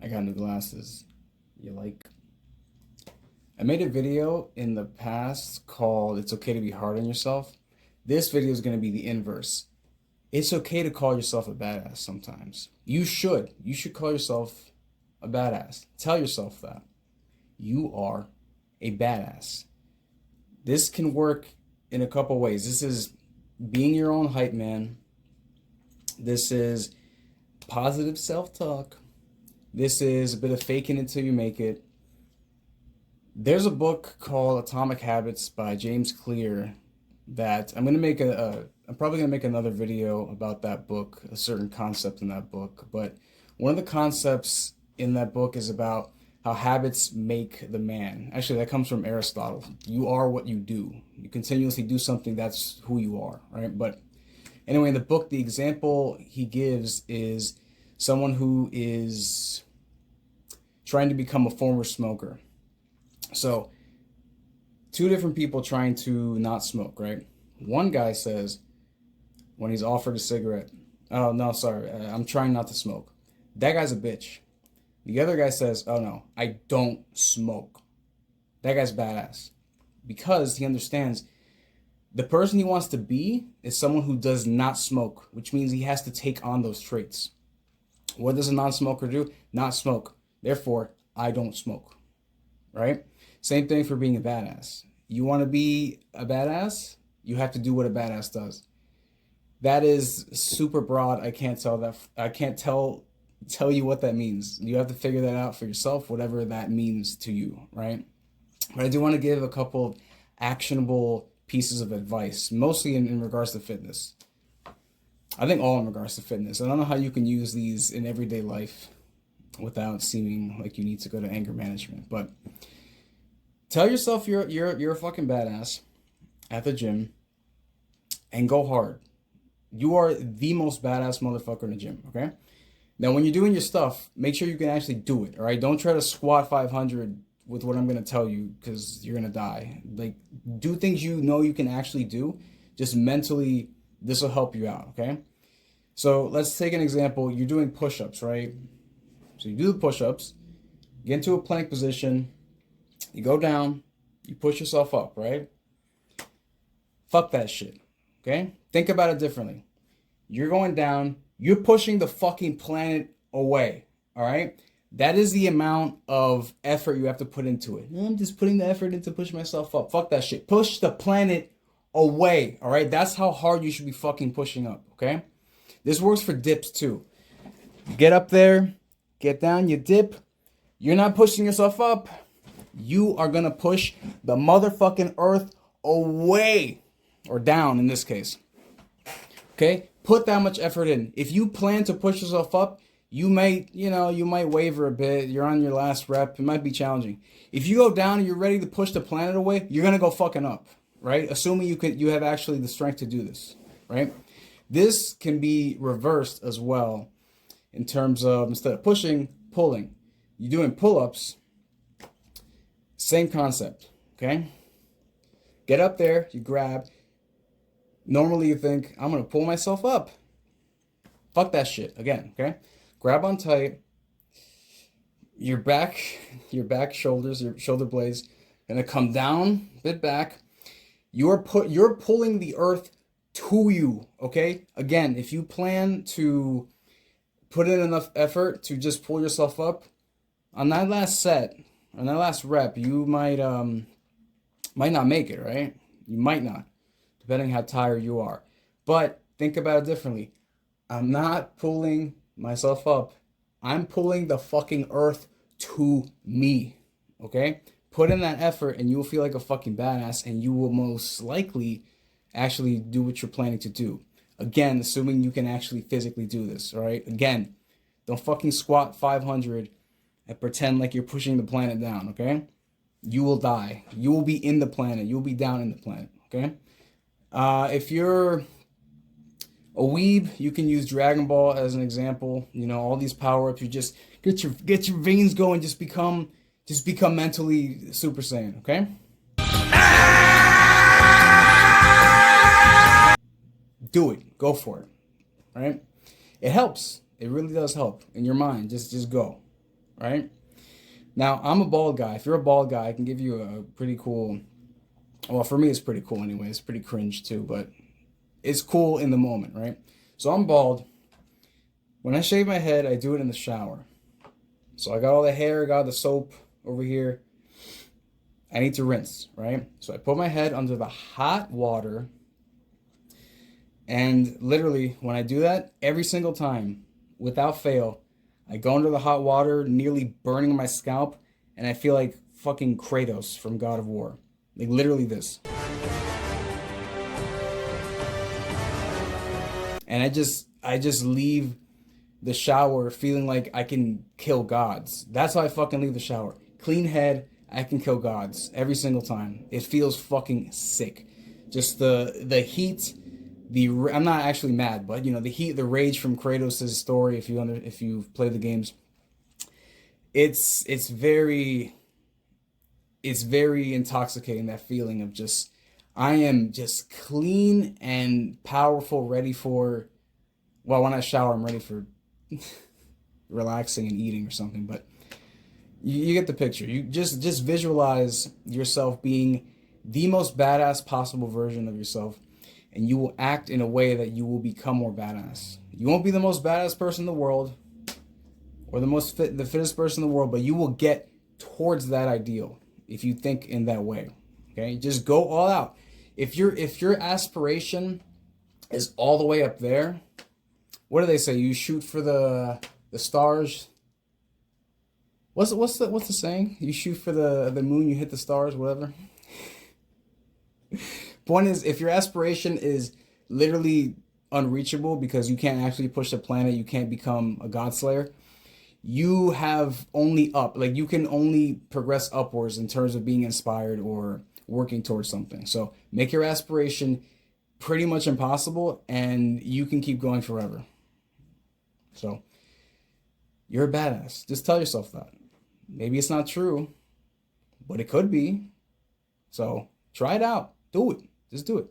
I got new glasses. You like? I made a video in the past called It's Okay to Be Hard on Yourself. This video is going to be the inverse. It's okay to call yourself a badass sometimes. You should. You should call yourself a badass. Tell yourself that. You are a badass. This can work in a couple ways. This is being your own hype man. This is positive self-talk. This is a bit of faking until you make it. There's a book called Atomic Habits by James Clear that I'm probably gonna make another video about that book, a certain concept in that book. But one of the concepts in that book is about how habits make the man. Actually, that comes from Aristotle. You are what you do. You continuously do something, that's who you are, right? But anyway, in the book, the example he gives is someone who is trying to become a former smoker. So, two different people trying to not smoke, right? One guy says, when he's offered a cigarette, oh, no, sorry, I'm trying not to smoke. That guy's a bitch. The other guy says, oh, no, I don't smoke. That guy's badass. Because he understands the person he wants to be is someone who does not smoke, which means he has to take on those traits. What does a non-smoker do? Not smoke. Therefore, I don't smoke, right? Same thing for being a badass. You want to be a badass? You have to do what a badass does. That is super broad. I can't tell you what that means. You have to figure that out for yourself, whatever that means to you, right? But I do want to give a couple of actionable pieces of advice, mostly in regards to fitness. I think all in regards to fitness. I don't know how you can use these in everyday life without seeming like you need to go to anger management, but tell yourself you're a fucking badass at the gym and go hard. You are the most badass motherfucker in the gym, okay? Now, when you're doing your stuff, make sure you can actually do it, all right? Don't try to squat 500 with what I'm going to tell you because you're going to die. Like, do things you know you can actually do. Just mentally, this will help you out, okay? So let's take an example. You're doing push-ups, right? So you do the push-ups, get into a plank position, you go down, you push yourself up, right? Fuck that shit, okay? Think about it differently. You're going down, you're pushing the fucking planet away, all right? That is the amount of effort you have to put into it. I'm just putting the effort in to push myself up. Fuck that shit. Push the planet away, all right? That's how hard you should be fucking pushing up, okay? This works for dips too. You get up there, get down, you dip. You're not pushing yourself up. You are gonna push the motherfucking earth away, or down in this case. Okay? Put that much effort in. If you plan to push yourself up, you might waver a bit. You're on your last rep. It might be challenging. If you go down and you're ready to push the planet away, you're gonna go fucking up, right? Assuming you have actually the strength to do this, right? This can be reversed as well in terms of instead of pushing, pulling. You're doing pull-ups, same concept, okay? Get up there, you grab. Normally you think, I'm going to pull myself up. Fuck that shit, again, okay? Grab on tight. Your back shoulders, your shoulder blades, going to come down, a bit back. You're pulling the earth to you, okay? Again, if you plan to put in enough effort to just pull yourself up, on that last set, on that last rep, you might not make it, right? You might not, depending how tired you are. But think about it differently. I'm not pulling myself up. I'm pulling the fucking earth to me, okay? Put in that effort and you will feel like a fucking badass and you will most likely actually do what you're planning to do. Again, assuming you can actually physically do this, all right? Again, don't fucking squat 500 and pretend like you're pushing the planet down, okay? You will die. You will be in the planet. You will be down in the planet, okay? If you're a weeb, you can use Dragon Ball as an example. You know, all these power-ups, you just get your veins going, just become mentally Super Saiyan, okay? Do it. Go for it, right? It helps. It really does help in your mind. Just go. right? Now, I'm a bald guy. If you're a bald guy, I can give you a pretty cool, well, for me, it's pretty cool anyway. It's pretty cringe too, but it's cool in the moment, right? So I'm bald. When I shave my head, I do it in the shower. So I got all the hair, got the soap over here. I need to rinse, right? So I put my head under the hot water. And literally, when I do that, every single time, without fail, I go under the hot water, nearly burning my scalp, and I feel like fucking Kratos from God of War. Like literally this. And I just leave the shower feeling like I can kill gods. That's how I fucking leave the shower. Clean head, I can kill gods every single time. It feels fucking sick. Just the heat, I'm not actually mad, but you know the heat, the rage from Kratos' story. If you've played the games, it's very intoxicating. That feeling of just I am just clean and powerful, ready for. Well, when I shower, I'm ready for relaxing and eating or something. But you get the picture. You just visualize yourself being the most badass possible version of yourself, and you will act in a way that you will become more badass. You won't be the most badass person in the world or the fittest person in the world, but you will get towards that ideal if you think in that way. Okay? Just go all out. If your aspiration is all the way up there, what do they say? You shoot for the stars. What's the saying? You shoot for the moon, you hit the stars, whatever. Point is, if your aspiration is literally unreachable because you can't actually push the planet, you can't become a god slayer, you have only up. Like you can only progress upwards in terms of being inspired or working towards something. So make your aspiration pretty much impossible and you can keep going forever. So you're a badass. Just tell yourself that. Maybe it's not true, but it could be. So try it out. Do it. Just do it.